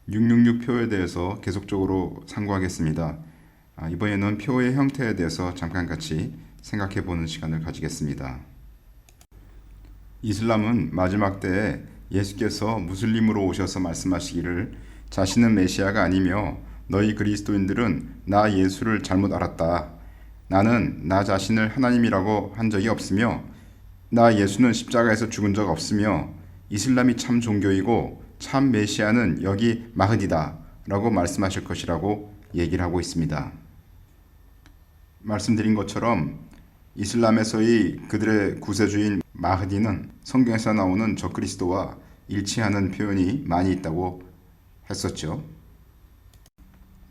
666 표에 대해서 계속적으로 상고하겠습니다. 이번에는 표의 형태에 대해서 잠깐 같이 생각해 보는 시간을 가지겠습니다. 이슬람은 마지막 때에 예수께서 무슬림으로 오셔서 말씀하시기를 자신은 메시아가 아니며 너희 그리스도인들은 나 예수를 잘못 알았다. 나는 나 자신을 하나님이라고 한 적이 없으며 나 예수는 십자가에서 죽은 적 없으며 이슬람이 참 종교이고 참 메시아는 여기 마흐디다 라고 말씀하실 것이라고 얘기를 하고 있습니다. 말씀드린 것처럼 이슬람에서의 그들의 구세주인 마흐디는 성경에서 나오는 적그리스도와 일치하는 표현이 많이 있다고 했었죠.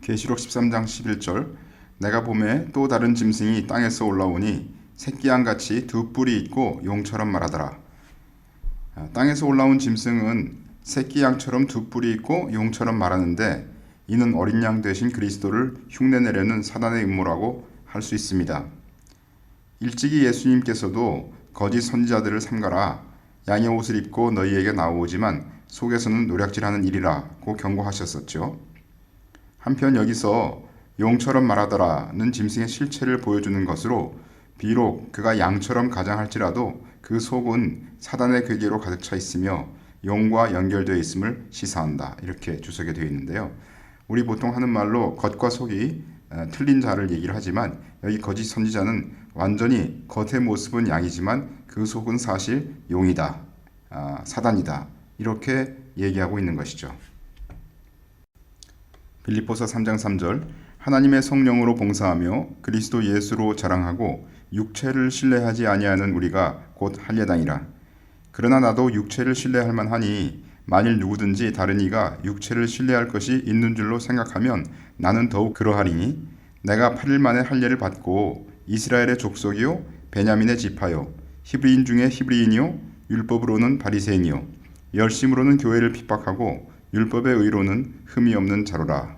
계시록 13장 11절 내가 보매 또 다른 짐승이 땅에서 올라오니 새끼양같이 두 뿔이 있고 용처럼 말하더라. 땅에서 올라온 짐승은 새끼양처럼 두 뿔이 있고 용처럼 말하는데 이는 어린 양 대신 그리스도를 흉내내려는 사단의 음모라고 할 수 있습니다. 일찍이 예수님께서도 거짓 선지자들을 삼가라 양의 옷을 입고 너희에게 나오지만 속에서는 노략질하는 일이라고 경고하셨었죠. 한편 여기서 용처럼 말하더라는 짐승의 실체를 보여주는 것으로 비록 그가 양처럼 가장할지라도 그 속은 사단의 괴계로 가득 차 있으며 용과 연결되어 있음을 시사한다. 이렇게 주석에 되어 있는데요. 우리 보통 하는 말로 겉과 속이 틀린 자를 얘기를 하지만 여기 거짓 선지자는 완전히 겉의 모습은 양이지만 그 속은 사실 용이다. 사단이다. 이렇게 얘기하고 있는 것이죠. 빌립보서 3장 3절 하나님의 성령으로 봉사하며 그리스도 예수로 자랑하고 육체를 신뢰하지 아니하는 우리가 곧 할례당이라. 그러나 나도 육체를 신뢰할 만하니 만일 누구든지 다른 이가 육체를 신뢰할 것이 있는 줄로 생각하면 나는 더욱 그러하리니 내가 8일 만에 할례를 받고 이스라엘의 족속이요 베냐민의 지파요 히브리인 중에 히브리인이요 율법으로는 바리새인이요 열심으로는 교회를 핍박하고 율법의 의로는 흠이 없는 자로라.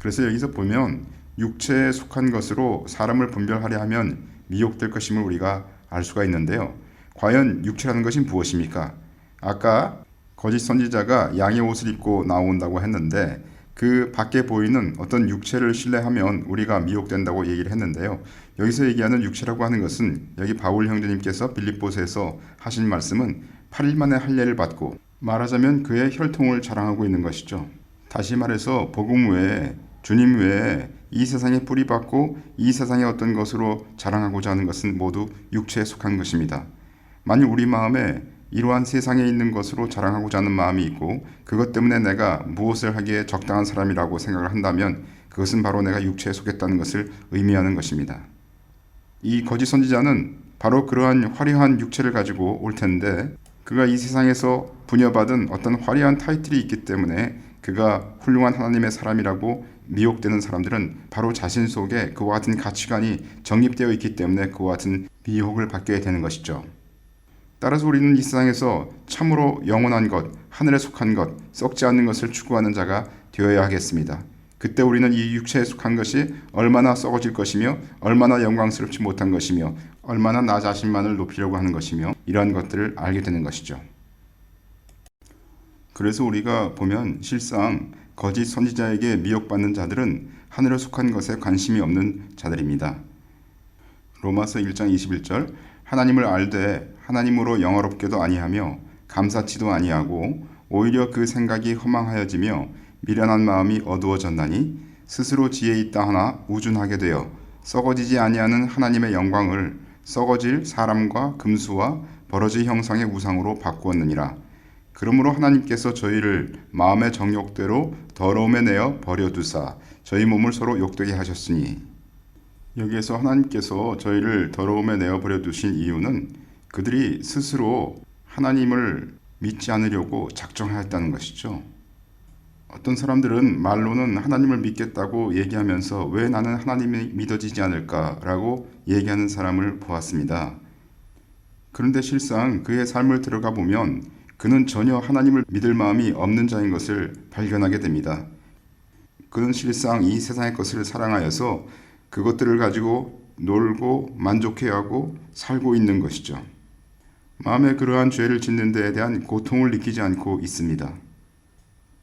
그래서 여기서 보면 육체에 속한 것으로 사람을 분별하려 하면 미혹될 것임을 우리가 알 수가 있는데요. 과연 육체라는 것이 무엇입니까? 아까 거짓 선지자가 양의 옷을 입고 나온다고 했는데 그 밖에 보이는 어떤 육체를 신뢰하면 우리가 미혹된다고 얘기를 했는데요. 여기서 얘기하는 육체라고 하는 것은 여기 바울 형제님께서 빌립보서에서 하신 말씀은 8일 만에 할례를 받고 말하자면 그의 혈통을 자랑하고 있는 것이죠. 다시 말해서 복음 외에 주님 외에 이 세상에 뿌리박고 이 세상의 어떤 것으로 자랑하고자 하는 것은 모두 육체에 속한 것입니다. 만일 우리 마음에 이러한 세상에 있는 것으로 자랑하고자 하는 마음이 있고 그것 때문에 내가 무엇을 하기에 적당한 사람이라고 생각을 한다면 그것은 바로 내가 육체에 속했다는 것을 의미하는 것입니다. 이 거짓 선지자는 바로 그러한 화려한 육체를 가지고 올 텐데 그가 이 세상에서 부여받은 어떤 화려한 타이틀이 있기 때문에 그가 훌륭한 하나님의 사람이라고 미혹되는 사람들은 바로 자신 속에 그와 같은 가치관이 정립되어 있기 때문에 그와 같은 미혹을 받게 되는 것이죠. 따라서 우리는 이 세상에서 참으로 영원한 것, 하늘에 속한 것, 썩지 않는 것을 추구하는 자가 되어야 하겠습니다. 그때 우리는 이 육체에 속한 것이 얼마나 썩어질 것이며 얼마나 영광스럽지 못한 것이며 얼마나 나 자신만을 높이려고 하는 것이며 이러한 것들을 알게 되는 것이죠. 그래서 우리가 보면 실상 거짓 선지자에게 미혹받는 자들은 하늘에 속한 것에 관심이 없는 자들입니다. 로마서 1장 21절 하나님을 알되 하나님으로 영화롭게도 아니하며 감사치도 아니하고 오히려 그 생각이 허망하여지며 미련한 마음이 어두워졌나니 스스로 지혜 있다 하나 우준하게 되어 썩어지지 아니하는 하나님의 영광을 썩어질 사람과 금수와 버러지 형상의 우상으로 바꾸었느니라. 그러므로 하나님께서 저희를 마음의 정욕대로 더러움에 내어 버려두사 저희 몸을 서로 욕되게 하셨으니 여기에서 하나님께서 저희를 더러움에 내어 버려두신 이유는 그들이 스스로 하나님을 믿지 않으려고 작정하였다는 것이죠. 어떤 사람들은 말로는 하나님을 믿겠다고 얘기하면서 왜 나는 하나님이 믿어지지 않을까라고 얘기하는 사람을 보았습니다. 그런데 실상 그의 삶을 들어가 보면 그는 전혀 하나님을 믿을 마음이 없는 자인 것을 발견하게 됩니다. 그는 실상 이 세상의 것을 사랑하여서 그것들을 가지고 놀고 만족해하고 살고 있는 것이죠. 마음에 그러한 죄를 짓는 데에 대한 고통을 느끼지 않고 있습니다.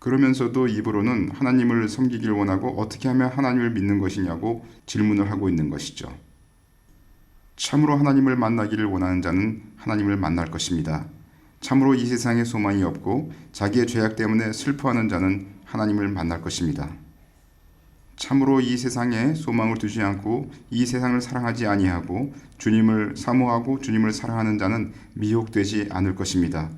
그러면서도 입으로는 하나님을 섬기길 원하고 어떻게 하면 하나님을 믿는 것이냐고 질문을 하고 있는 것이죠. 참으로 하나님을 만나기를 원하는 자는 하나님을 만날 것입니다. 참으로 이 세상에 소망이 없고 자기의 죄악 때문에 슬퍼하는 자는 하나님을 만날 것입니다. 참으로 이 세상에 소망을 두지 않고 이 세상을 사랑하지 아니하고 주님을 사모하고 주님을 사랑하는 자는 미혹되지 않을 것입니다.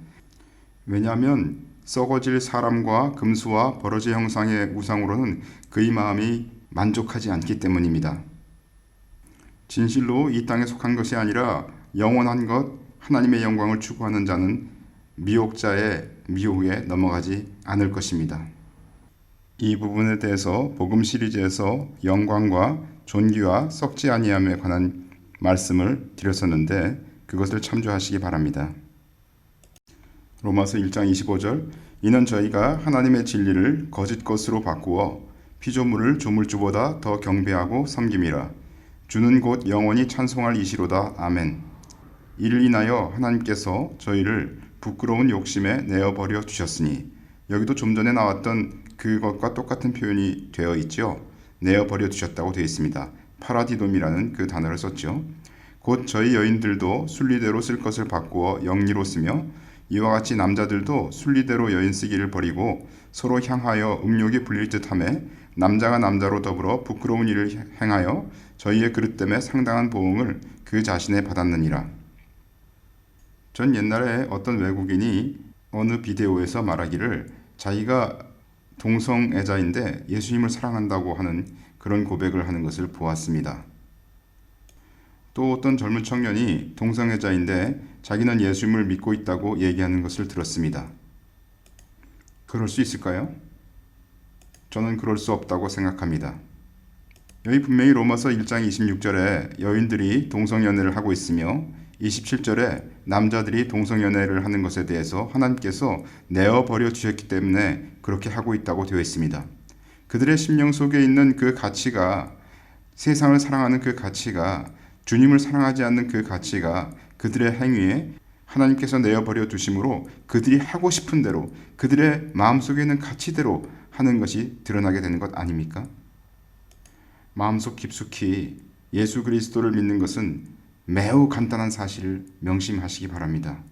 왜냐하면 썩어질 사람과 금수와 버러지 형상의 우상으로는 그의 마음이 만족하지 않기 때문입니다. 진실로 이 땅에 속한 것이 아니라 영원한 것 하나님의 영광을 추구하는 자는 미혹자의 미혹에 넘어가지 않을 것입니다. 이 부분에 대해서 복음 시리즈에서 영광과 존귀와 썩지 아니함에 관한 말씀을 드렸었는데 그것을 참조하시기 바랍니다. 로마서 1장 25절 이는 저희가 하나님의 진리를 거짓 것으로 바꾸어 피조물을 조물주보다 더 경배하고 섬김이라 주는 곧 영원히 찬송할 이시로다. 아멘. 이를 인하여 하나님께서 저희를 부끄러운 욕심에 내어버려 주셨으니 여기도 좀 전에 나왔던 그것과 똑같은 표현이 되어 있죠. 내어버려 주셨다고 되어 있습니다. 파라디돔이라는 그 단어를 썼죠. 곧 저희 여인들도 순리대로 쓸 것을 바꾸어 영리로 쓰며 이와 같이 남자들도 순리대로 여인 쓰기를 버리고 서로 향하여 음욕이 불릴 듯하며 남자가 남자로 더불어 부끄러운 일을 행하여 저희의 그릇됨에 상당한 보응을 그 자신에 받았느니라. 전 옛날에 어떤 외국인이 어느 비디오에서 말하기를 자기가 동성애자인데 예수님을 사랑한다고 하는 그런 고백을 하는 것을 보았습니다. 또 어떤 젊은 청년이 동성애자인데 자기는 예수님을 믿고 있다고 얘기하는 것을 들었습니다. 그럴 수 있을까요? 저는 그럴 수 없다고 생각합니다. 여기 분명히 로마서 1장 26절에 여인들이 동성연애를 하고 있으며 27절에 남자들이 동성연애를 하는 것에 대해서 하나님께서 내어버려 주셨기 때문에 그렇게 하고 있다고 되어 있습니다. 그들의 심령 속에 있는 그 가치가 세상을 사랑하는 그 가치가 주님을 사랑하지 않는 그 가치가 그들의 행위에 하나님께서 내어버려 두심으로 그들이 하고 싶은 대로 그들의 마음속에 있는 가치대로 하는 것이 드러나게 되는 것 아닙니까? 마음속 깊숙이 예수 그리스도를 믿는 것은 매우 간단한 사실을 명심하시기 바랍니다.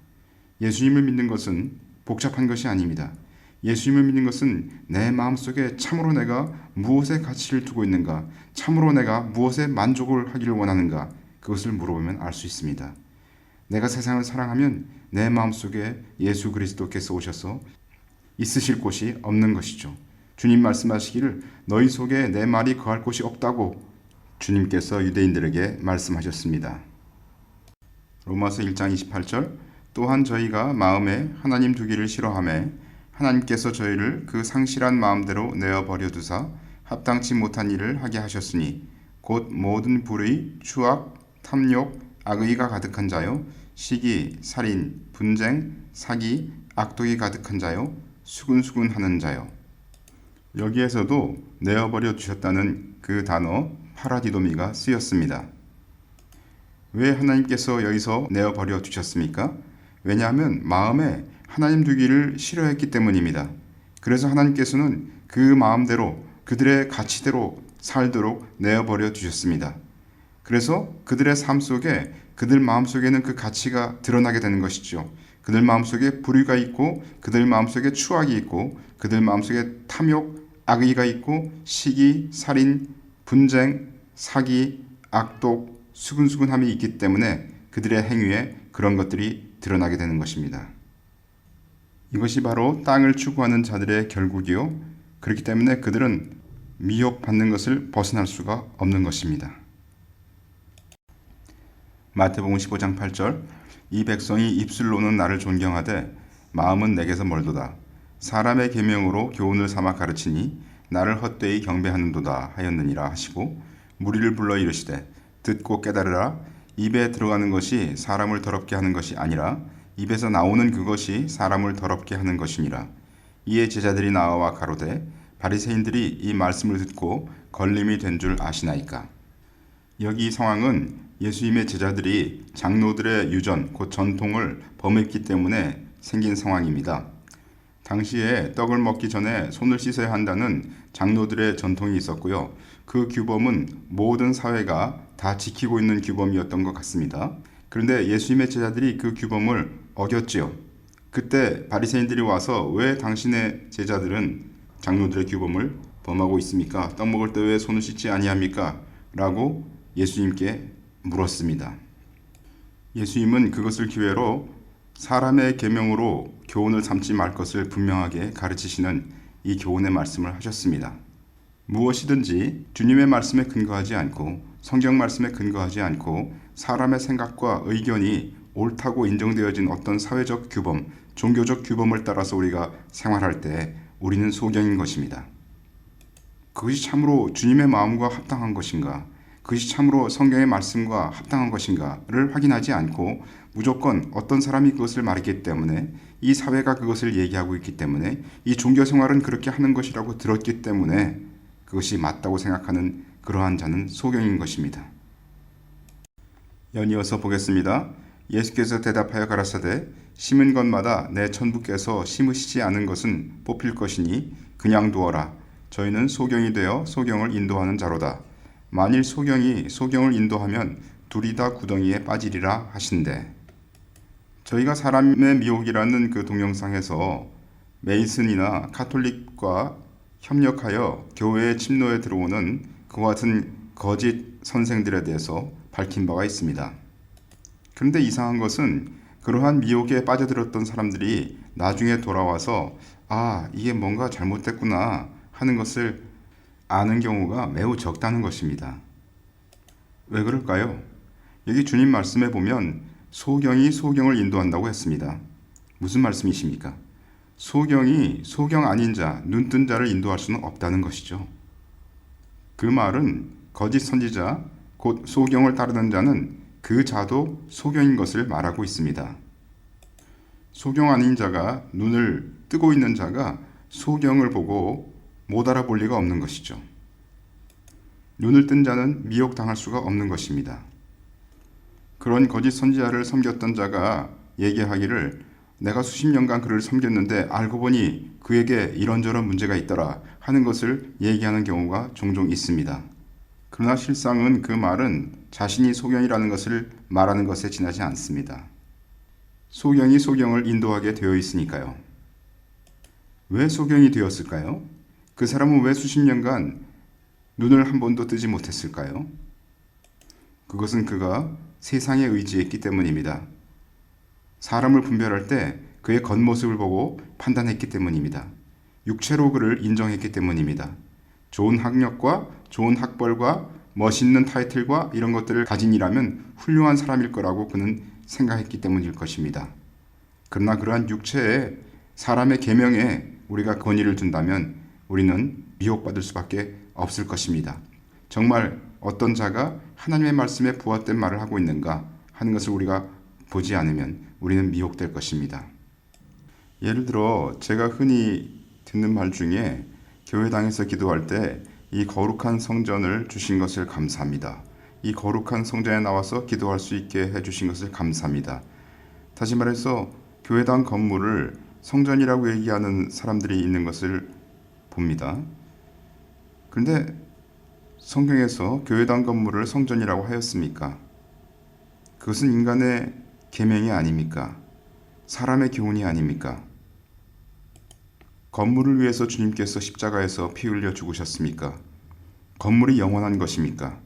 예수님을 믿는 것은 복잡한 것이 아닙니다. 예수님을 믿는 것은 내 마음속에 참으로 내가 무엇에 가치를 두고 있는가, 참으로 내가 무엇에 만족을 하기를 원하는가, 그것을 물어보면 알 수 있습니다. 내가 세상을 사랑하면 내 마음속에 예수 그리스도께서 오셔서 있으실 곳이 없는 것이죠. 주님 말씀하시기를 너희 속에 내 말이 거할 곳이 없다고 주님께서 유대인들에게 말씀하셨습니다. 로마서 1장 28절 또한 저희가 마음에 하나님 두기를 싫어하며 하나님께서 저희를 그 상실한 마음대로 내어버려 두사 합당치 못한 일을 하게 하셨으니 곧 모든 불의, 추악, 탐욕, 악의가 가득한 자요 시기, 살인, 분쟁, 사기, 악독이 가득한 자요 수군수군하는 자요. 여기에서도 내어버려 주셨다는 그 단어 파라디도미가 쓰였습니다. 왜 하나님께서 여기서 내어버려 주셨습니까? 왜냐하면 마음에 하나님 두기를 싫어했기 때문입니다. 그래서 하나님께서는 그 마음대로 그들의 가치대로 살도록 내어버려 주셨습니다. 그래서 그들의 삶 속에 그들 마음속에는 그 가치가 드러나게 되는 것이죠. 그들 마음속에 불의가 있고 그들 마음속에 추악이 있고 그들 마음속에 탐욕, 악의가 있고 시기, 살인, 분쟁, 사기, 악독, 수근수근함이 있기 때문에 그들의 행위에 그런 것들이 드러나게 되는 것입니다. 이것이 바로 땅을 추구하는 자들의 결국이요. 그렇기 때문에 그들은 미혹받는 것을 벗어날 수가 없는 것입니다. 마태복음 15장 8절 이 백성이 입술로는 나를 존경하되 마음은 내게서 멀도다. 사람의 계명으로 교훈을 삼아 가르치니 나를 헛되이 경배하는도다 하였느니라 하시고 무리를 불러 이르시되 듣고 깨달으라. 입에 들어가는 것이 사람을 더럽게 하는 것이 아니라 입에서 나오는 그것이 사람을 더럽게 하는 것이니라. 이에 제자들이 나와 가로되 바리새인들이 이 말씀을 듣고 걸림이 된 줄 아시나이까. 여기 상황은 예수님의 제자들이 장로들의 유전 곧 전통을 범했기 때문에 생긴 상황입니다. 당시에 떡을 먹기 전에 손을 씻어야 한다는 장로들의 전통이 있었고요. 그 규범은 모든 사회가 다 지키고 있는 규범이었던 것 같습니다. 그런데 예수님의 제자들이 그 규범을 어겼지요. 그때 바리새인들이 와서 왜 당신의 제자들은 장로들의 규범을 범하고 있습니까? 떡 먹을 때 왜 손을 씻지 아니합니까? 라고 예수님께 물었습니다. 예수님은 그것을 기회로 사람의 계명으로 교훈을 삼지 말 것을 분명하게 가르치시는 이 교훈의 말씀을 하셨습니다. 무엇이든지 주님의 말씀에 근거하지 않고 성경 말씀에 근거하지 않고 사람의 생각과 의견이 옳다고 인정되어진 어떤 사회적 규범, 종교적 규범을 따라서 우리가 생활할 때 우리는 소경인 것입니다. 그것이 참으로 주님의 마음과 합당한 것인가? 그것이 참으로 성경의 말씀과 합당한 것인가를 확인하지 않고 무조건 어떤 사람이 그것을 말했기 때문에 이 사회가 그것을 얘기하고 있기 때문에 이 종교 생활은 그렇게 하는 것이라고 들었기 때문에 그것이 맞다고 생각하는 그러한 자는 소경인 것입니다. 연이어서 보겠습니다. 예수께서 대답하여 가라사대 심은 것마다 내 천부께서 심으시지 않은 것은 뽑힐 것이니 그냥 두어라. 저희는 소경이 되어 소경을 인도하는 자로다. 만일 소경이 소경을 인도하면 둘이 다 구덩이에 빠지리라 하신대. 저희가 사람의 미혹이라는 그 동영상에서 메이슨이나 카톨릭과 협력하여 교회의 침노에 들어오는 그와 같은 거짓 선생들에 대해서 밝힌 바가 있습니다. 그런데 이상한 것은 그러한 미혹에 빠져들었던 사람들이 나중에 돌아와서 이게 뭔가 잘못됐구나 하는 것을 아는 경우가 매우 적다는 것입니다. 왜 그럴까요? 여기 주님 말씀에 보면 소경이 소경을 인도한다고 했습니다. 무슨 말씀이십니까? 소경이 소경 아닌 자, 눈뜬 자를 인도할 수는 없다는 것이죠. 그 말은 거짓 선지자, 곧 소경을 따르는 자는 그 자도 소경인 것을 말하고 있습니다. 소경 아닌 자가 눈을 뜨고 있는 자가 소경을 보고 못 알아볼 리가 없는 것이죠. 눈을 뜬 자는 미혹당할 수가 없는 것입니다. 그런 거짓 선지자를 섬겼던 자가 얘기하기를 내가 수십 년간 그를 섬겼는데 알고 보니 그에게 이런저런 문제가 있더라 하는 것을 얘기하는 경우가 종종 있습니다. 그러나 실상은 그 말은 자신이 소경이라는 것을 말하는 것에 지나지 않습니다. 소경이 소경을 인도하게 되어 있으니까요. 왜 소경이 되었을까요? 그 사람은 왜 수십 년간 눈을 한 번도 뜨지 못했을까요? 그것은 그가 세상에 의지했기 때문입니다. 사람을 분별할 때 그의 겉모습을 보고 판단했기 때문입니다. 육체로 그를 인정했기 때문입니다. 좋은 학력과 좋은 학벌과 멋있는 타이틀과 이런 것들을 가진이라면 훌륭한 사람일 거라고 그는 생각했기 때문일 것입니다. 그러나 그러한 육체에 사람의 계명에 우리가 권위를 둔다면 우리는 미혹받을 수밖에 없을 것입니다. 정말 어떤 자가 하나님의 말씀에 부합된 말을 하고 있는가 하는 것을 우리가 보지 않으면 우리는 미혹될 것입니다. 예를 들어 제가 흔히 듣는 말 중에 교회당에서 기도할 때 이 거룩한 성전을 주신 것을 감사합니다. 이 거룩한 성전에 나와서 기도할 수 있게 해주신 것을 감사합니다. 다시 말해서 교회당 건물을 성전이라고 얘기하는 사람들이 있는 것을 봅니다. 그런데 성경에서 교회당 건물을 성전이라고 하였습니까? 그것은 인간의 계명이 아닙니까? 사람의 교훈이 아닙니까? 건물을 위해서 주님께서 십자가에서 피 흘려 죽으셨습니까? 건물이 영원한 것입니까?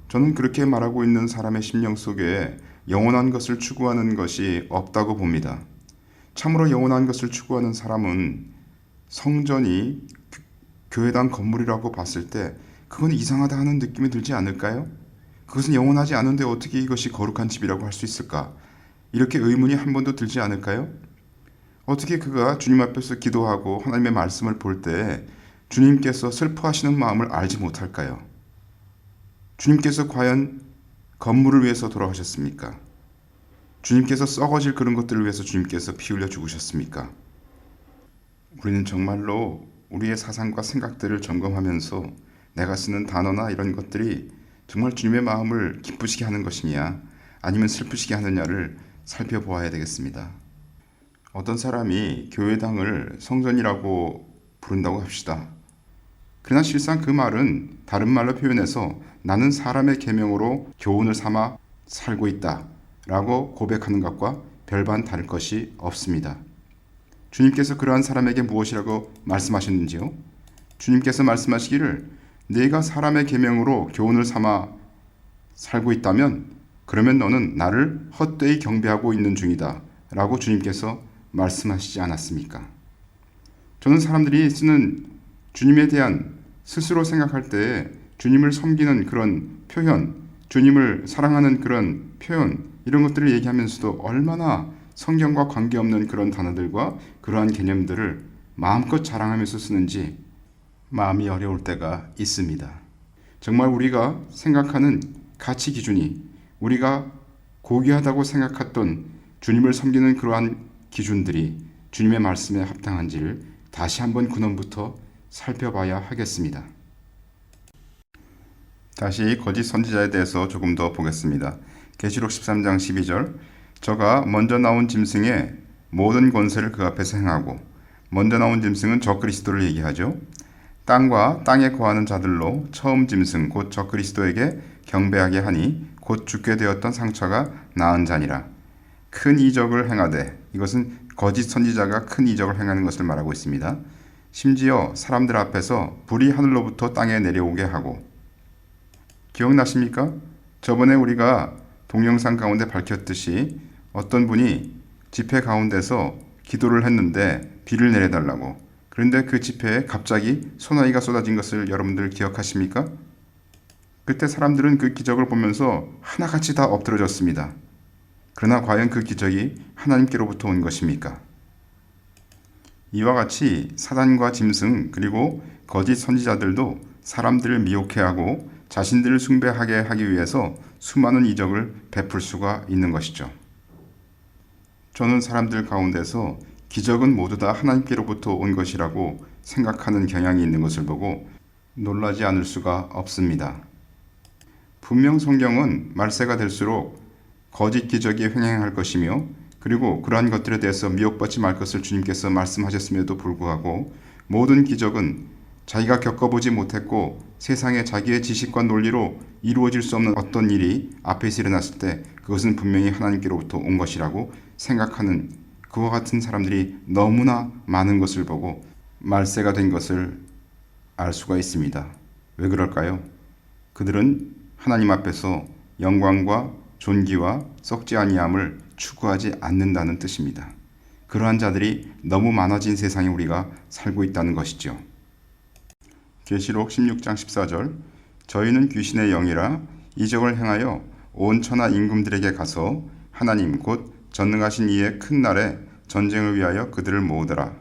저는 그렇게 말하고 있는 사람의 심령 속에 영원한 것을 추구하는 것이 없다고 봅니다. 참으로 영원한 것을 추구하는 사람은 성전이 교회당 건물이라고 봤을 때 그건 이상하다 하는 느낌이 들지 않을까요? 그것은 영원하지 않은데 어떻게 이것이 거룩한 집이라고 할 수 있을까? 이렇게 의문이 한 번도 들지 않을까요? 어떻게 그가 주님 앞에서 기도하고 하나님의 말씀을 볼 때 주님께서 슬퍼하시는 마음을 알지 못할까요? 주님께서 과연 건물을 위해서 돌아가셨습니까? 주님께서 썩어질 그런 것들을 위해서 주님께서 피 흘려 죽으셨습니까? 우리는 정말로 우리의 사상과 생각들을 점검하면서 내가 쓰는 단어나 이런 것들이 정말 주님의 마음을 기쁘시게 하는 것이냐 아니면 슬프시게 하느냐를 살펴보아야 되겠습니다. 어떤 사람이 교회당을 성전이라고 부른다고 합시다. 그러나 실상 그 말은 다른 말로 표현해서 나는 사람의 계명으로 교훈을 삼아 살고 있다 라고 고백하는 것과 별반 다를 것이 없습니다. 주님께서 그러한 사람에게 무엇이라고 말씀하셨는지요? 주님께서 말씀하시기를 네가 사람의 계명으로 교훈을 삼아 살고 있다면 그러면 너는 나를 헛되이 경배하고 있는 중이다 라고 주님께서 말씀하시지 않았습니까? 저는 사람들이 쓰는 주님에 대한 스스로 생각할 때 주님을 섬기는 그런 표현, 주님을 사랑하는 그런 표현, 이런 것들을 얘기하면서도 얼마나 성경과 관계없는 그런 단어들과 그러한 개념들을 마음껏 자랑하면서 쓰는지 마음이 어려울 때가 있습니다. 정말 우리가 생각하는 가치 기준이 우리가 고귀하다고 생각했던 주님을 섬기는 그러한 기준들이 주님의 말씀에 합당한지를 다시 한번 근원부터 살펴봐야 하겠습니다. 다시 거짓 선지자에 대해서 조금 더 보겠습니다. 계시록 13장 12절 저가 먼저 나온 짐승의 모든 권세를 그 앞에서 행하고 먼저 나온 짐승은 적그리스도를 얘기하죠. 땅과 땅에 거하는 자들로 처음 짐승 곧 적그리스도에게 경배하게 하니 곧 죽게 되었던 상처가 나은 자니라. 큰 이적을 행하되 이것은 거짓 선지자가 큰 이적을 행하는 것을 말하고 있습니다. 심지어 사람들 앞에서 불이 하늘로부터 땅에 내려오게 하고 기억나십니까? 저번에 우리가 동영상 가운데 밝혔듯이 어떤 분이 집회 가운데서 기도를 했는데 비를 내려달라고. 그런데 그 집회에 갑자기 소나기가 쏟아진 것을 여러분들 기억하십니까? 그때 사람들은 그 기적을 보면서 하나같이 다 엎드러졌습니다. 그러나 과연 그 기적이 하나님께로부터 온 것입니까? 이와 같이 사단과 짐승 그리고 거짓 선지자들도 사람들을 미혹해하고 자신들을 숭배하게 하기 위해서 수많은 이적을 베풀 수가 있는 것이죠. 저는 사람들 가운데서 기적은 모두 다 하나님께로부터 온 것이라고 생각하는 경향이 있는 것을 보고 놀라지 않을 수가 없습니다. 분명 성경은 말세가 될수록 거짓 기적이 횡행할 것이며 그리고 그러한 것들에 대해서 미혹받지 말 것을 주님께서 말씀하셨음에도 불구하고 모든 기적은 자기가 겪어보지 못했고 세상에 자기의 지식과 논리로 이루어질 수 없는 어떤 일이 앞에서 일어났을 때 그것은 분명히 하나님께로부터 온 것이라고 생각하는 그와 같은 사람들이 너무나 많은 것을 보고 말세가 된 것을 알 수가 있습니다. 왜 그럴까요? 그들은 하나님 앞에서 영광과 존귀와 썩지 아니함을 추구하지 않는다는 뜻입니다. 그러한 자들이 너무 많아진 세상에 우리가 살고 있다는 것이죠. 계시록 16장 14절 저희는 귀신의 영이라 이적을 행하여 온 천하 임금들에게 가서 하나님 곧 전능하신 이의 큰 날에 전쟁을 위하여 그들을 모으더라.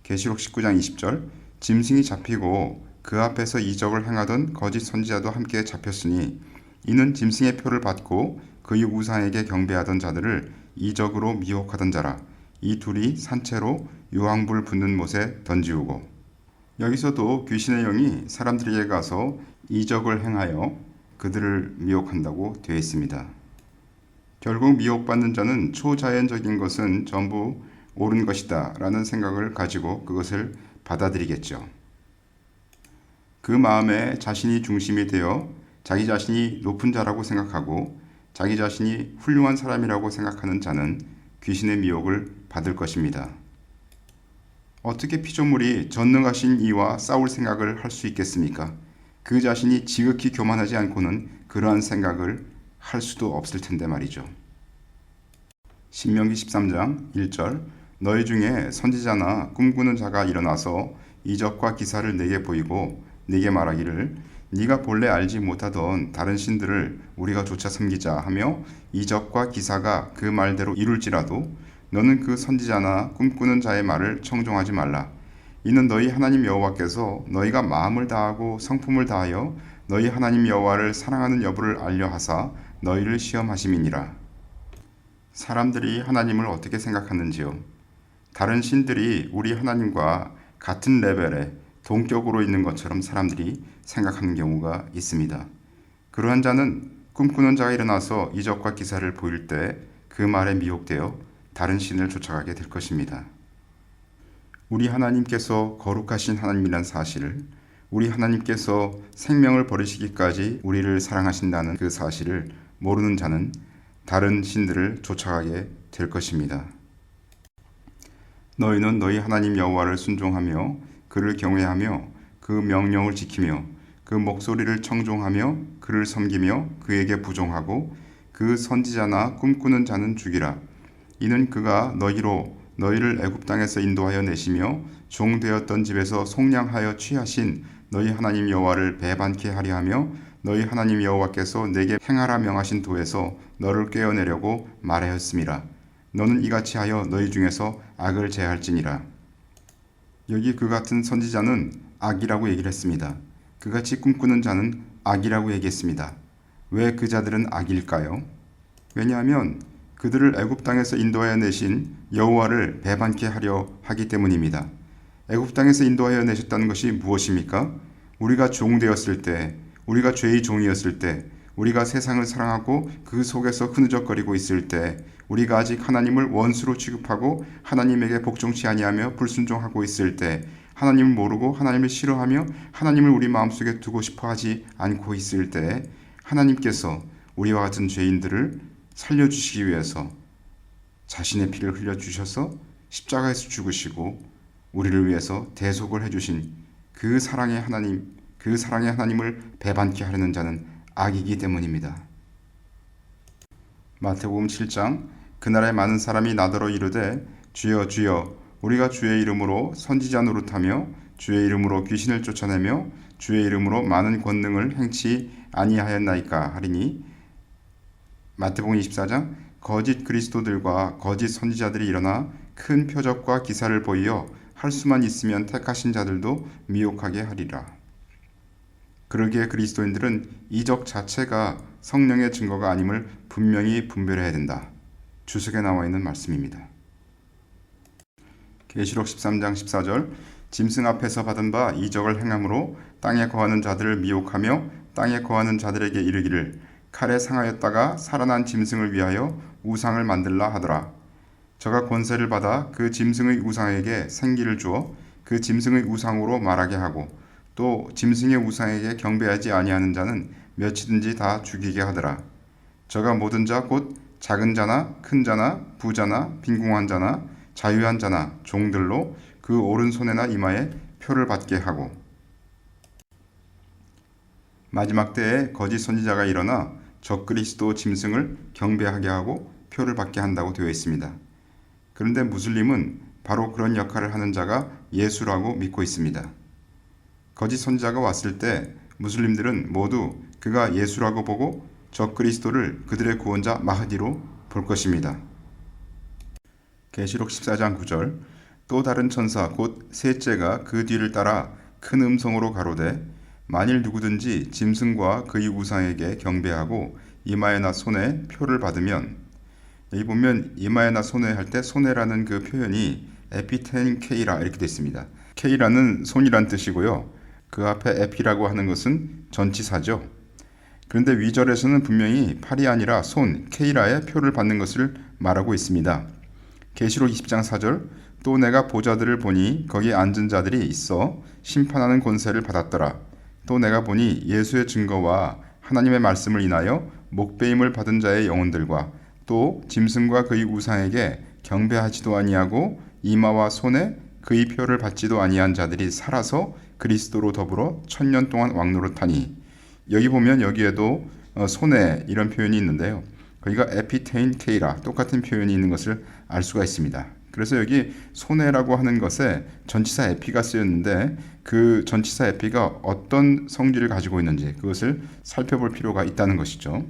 계시록 19장 20절 짐승이 잡히고 그 앞에서 이적을 행하던 거짓 선지자도 함께 잡혔으니 이는 짐승의 표를 받고 그의 우상에게 경배하던 자들을 이적으로 미혹하던 자라. 이 둘이 산채로 유황불 붙는 못에 던지우고. 여기서도 귀신의 영이 사람들에게 가서 이적을 행하여 그들을 미혹한다고 되어 있습니다. 결국 미혹받는 자는 초자연적인 것은 전부 옳은 것이다 라는 생각을 가지고 그것을 받아들이겠죠. 그 마음에 자신이 중심이 되어 자기 자신이 높은 자라고 생각하고 자기 자신이 훌륭한 사람이라고 생각하는 자는 귀신의 미혹을 받을 것입니다. 어떻게 피조물이 전능하신 이와 싸울 생각을 할 수 있겠습니까? 그 자신이 지극히 교만하지 않고는 그러한 생각을 할 수도 없을 텐데 말이죠. 신명기 13장 1절 너희 중에 선지자나 꿈꾸는 자가 일어나서 이적과 기사를 내게 보이고 내게 말하기를 네가 본래 알지 못하던 다른 신들을 우리가 조차 섬기자 하며 이적과 기사가 그 말대로 이룰지라도 너는 그 선지자나 꿈꾸는 자의 말을 청종하지 말라. 이는 너희 하나님 여호와께서 너희가 마음을 다하고 성품을 다하여 너희 하나님 여호와를 사랑하는 여부를 알려 하사 너희를 시험하심이니라. 사람들이 하나님을 어떻게 생각하는지요? 다른 신들이 우리 하나님과 같은 레벨에 동격으로 있는 것처럼 사람들이 생각하는 경우가 있습니다. 그러한 자는 꿈꾸는 자가 일어나서 이적과 기사를 보일 때 그 말에 미혹되어 다른 신을 쫓아가게 될 것입니다. 우리 하나님께서 거룩하신 하나님이란 사실을, 우리 하나님께서 생명을 버리시기까지 우리를 사랑하신다는 그 사실을 모르는 자는 다른 신들을 쫓아가게 될 것입니다. 너희는 너희 하나님 여호와를 순종하며 그를 경외하며 그 명령을 지키며 그 목소리를 청종하며 그를 섬기며 그에게 부종하고 그 선지자나 꿈꾸는 자는 죽이라. 이는 그가 너희를 애굽 땅에서 인도하여 내시며 종되었던 집에서 속량하여 취하신 너희 하나님 여호와를 배반케 하려 하며 너희 하나님 여호와께서 내게 행하라 명하신 도에서 너를 꿰어내려고 말하였음이라. 너는 이같이 하여 너희 중에서 악을 제할지니라. 여기 그 같은 선지자는 악이라고 얘기를 했습니다. 그같이 꿈꾸는 자는 악이라고 얘기했습니다. 왜 그 자들은 악일까요? 왜냐하면 그들을 애굽 땅에서 인도하여 내신 여호와를 배반케 하려 하기 때문입니다. 애굽 땅에서 인도하여 내셨다는 것이 무엇입니까? 우리가 종되었을 때, 우리가 죄의 종이었을 때, 우리가 세상을 사랑하고 그 속에서 흐느적거리고 있을 때, 우리가 아직 하나님을 원수로 취급하고 하나님에게 복종치 아니하며 불순종하고 있을 때, 하나님을 모르고 하나님을 싫어하며 하나님을 우리 마음속에 두고 싶어 하지 않고 있을 때, 하나님께서 우리와 같은 죄인들을 살려주시기 위해서 자신의 피를 흘려주셔서 십자가에서 죽으시고 우리를 위해서 대속을 해주신 그 사랑의 하나님을 배반케 하려는 자는 악이기 때문입니다. 마태복음 7장 그날에 많은 사람이 나더러 이르되 주여 주여 우리가 주의 이름으로 선지자 노릇하며 주의 이름으로 귀신을 쫓아내며 주의 이름으로 많은 권능을 행치 아니하였나이까 하리니 마태복음 24장 거짓 그리스도들과 거짓 선지자들이 일어나 큰 표적과 기사를 보이어 할 수만 있으면 택하신 자들도 미혹하게 하리라. 그러기에 그리스도인들은 이적 자체가 성령의 증거가 아님을 분명히 분별해야 된다. 주석에 나와 있는 말씀입니다. 계시록 13장 14절 짐승 앞에서 받은 바 이적을 행함으로 땅에 거하는 자들을 미혹하며 땅에 거하는 자들에게 이르기를 칼에 상하였다가 살아난 짐승을 위하여 우상을 만들라 하더라. 저가 권세를 받아 그 짐승의 우상에게 생기를 주어 그 짐승의 우상으로 말하게 하고 또 짐승의 우상에게 경배하지 아니하는 자는 몇이든지 다 죽이게 하더라. 저가 모든 자 곧 작은 자나 큰 자나 부자나 빈궁한 자나 자유한 자나 종들로 그 오른손에나 이마에 표를 받게 하고 마지막 때에 거짓 선지자가 일어나 적그리스도 짐승을 경배하게 하고 표를 받게 한다고 되어 있습니다. 그런데 무슬림은 바로 그런 역할을 하는 자가 예수라고 믿고 있습니다. 거짓 선지자가 왔을 때 무슬림들은 모두 그가 예수라고 보고 적그리스도를 그들의 구원자 마흐디로 볼 것입니다. 계시록 14장 9절 또 다른 천사 곧 셋째가 그 뒤를 따라 큰 음성으로 가로되 만일 누구든지 짐승과 그의 우상에게 경배하고 이마에나 손에 표를 받으면 여기 보면 이마에나 손에 할 때 손에라는 그 표현이 에피텐 케이라 이렇게 되어 있습니다. 케이라는 손이란 뜻이고요. 그 앞에 에피라고 하는 것은 전치사죠. 그런데 위절에서는 분명히 팔이 아니라 손, 케이라의 표를 받는 것을 말하고 있습니다. 계시록 20장 4절 또 내가 보좌들을 보니 거기에 앉은 자들이 있어 심판하는 권세를 받았더라. 또 내가 보니 예수의 증거와 하나님의 말씀을 인하여 목배임을 받은 자의 영혼들과 또 짐승과 그의 우상에게 경배하지도 아니하고 이마와 손에 그의 표를 받지도 아니한 자들이 살아서 그리스도로 더불어 1000년 동안 왕노릇하니 여기 보면 여기에도 손에 이런 표현이 있는데요. 거기가 에피테인 케이라 똑같은 표현이 있는 것을 알 수가 있습니다. 그래서 여기 손해라고 하는 것에 전치사 에피가 쓰였는데 그 전치사 에피가 어떤 성질을 가지고 있는지 그것을 살펴볼 필요가 있다는 것이죠.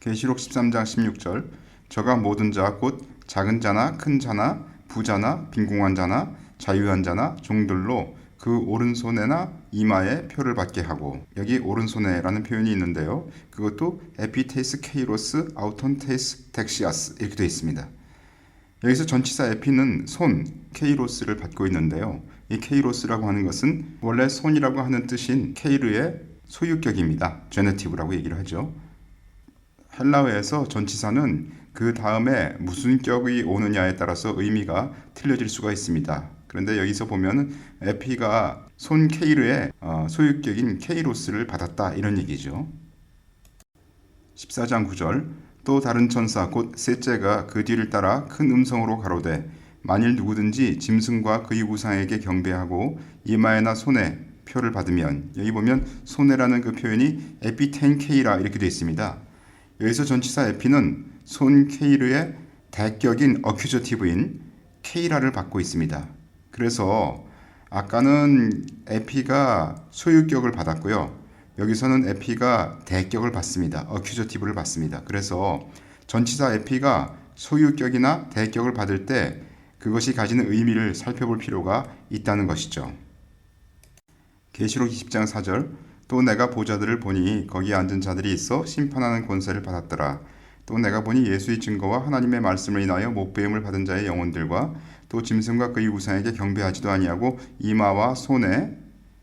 계시록 13장 16절 저가 모든 자 곧 작은 자나 큰 자나 부자나 빈궁한 자나 자유한 자나 종들로 그 오른손에나 이마에 표를 받게 하고 여기 오른손에라는 표현이 있는데요. 그것도 에피테이스 케이로스 아우톤테이스 텍시아스 이렇게 되어 있습니다. 여기서 전치사 에피는 손, 케이로스를 받고 있는데요. 이 케이로스라고 하는 것은 원래 손이라고 하는 뜻인 케이르의 소유격입니다. 제네티브라고 얘기를 하죠. 헬라어에서 전치사는 그 다음에 무슨 격이 오느냐에 따라서 의미가 틀려질 수가 있습니다. 그런데 여기서 보면 에피가 손 케이르의 소유격인 케이로스를 받았다 이런 얘기죠. 14장 9절 또 다른 천사 곧 셋째가 그 뒤를 따라 큰 음성으로 가로되 만일 누구든지 짐승과 그의 우상에게 경배하고 이마에나 손에 표를 받으면, 여기 보면 손에라는 그 표현이 에피텐 케이라 이렇게 되어 있습니다. 여기서 전치사 에피는 손 케이르의 대격인 어큐저티브인 케이라를 받고 있습니다. 그래서 아까는 에피가 소유격을 받았고요. 여기서는 에피가 대격을 받습니다. 어큐저티브를 받습니다. 그래서 전치사 에피가 소유격이나 대격을 받을 때 그것이 가지는 의미를 살펴볼 필요가 있다는 것이죠. 계시록 20장 4절 또 내가 보좌들을 보니 거기 앉은 자들이 있어 심판하는 권세를 받았더라. 또 내가 보니 예수의 증거와 하나님의 말씀을 인하여 목배임을 받은 자의 영혼들과 또 짐승과 그의 우상에게 경배하지도 아니하고 이마와 손에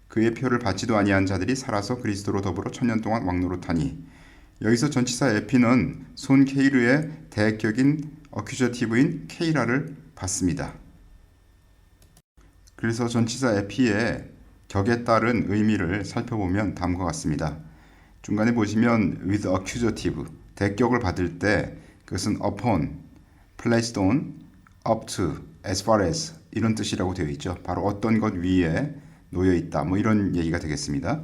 그의 표를 받지도 아니한 자들이 살아서 그리스도로 더불어 천년 동안 왕노릇하니. 여기서 전치사 에피는 손 케이르의 대격인 어큐저티브인 케이라를 받습니다. 그래서 전치사 에피의 격에 따른 의미를 살펴보면 다음과 같습니다. 중간에 보시면 with accusative 대격을 받을 때 그것은 upon, placed on, up to, as far as 이런 뜻이라고 되어 있죠. 바로 어떤 것 위에 놓여 있다 뭐 이런 얘기가 되겠습니다.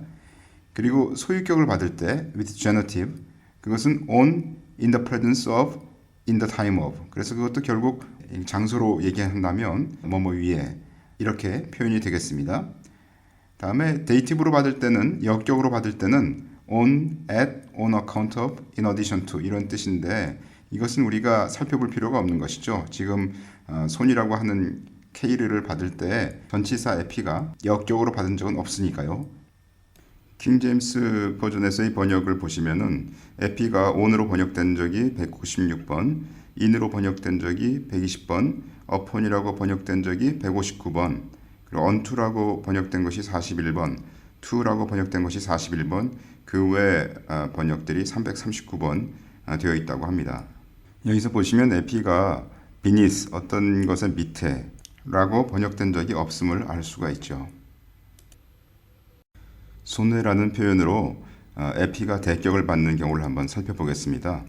그리고 소유격을 받을 때 with genitive 그것은 on, in the presence of, in the time of. 그래서 그것도 결국 장소로 얘기한다면 뭐뭐 위에 이렇게 표현이 되겠습니다. 다음에 데이티브로 받을 때는 역격으로 받을 때는 on, at, on account of, in addition to 이런 뜻인데 이것은 우리가 살펴볼 필요가 없는 것이죠. 지금 손이라고 하는 케이르를 받을 때 전치사 에피가 역격으로 받은 적은 없으니까요. 킹 제임스 버전에서의 번역을 보시면은 에피가 on으로 번역된 적이 196번, in으로 번역된 적이 120번, upon이라고 번역된 적이 159번, 그리고 onto라고 번역된 것이 41번, to라고 번역된 것이 41번, 그 외 번역들이 339번 되어 있다고 합니다. 여기서 보시면 에피가 beneath, 어떤 것의 밑에 라고 번역된 적이 없음을 알 수가 있죠. 손해라는 표현으로 에피가 대격을 받는 경우를 한번 살펴보겠습니다.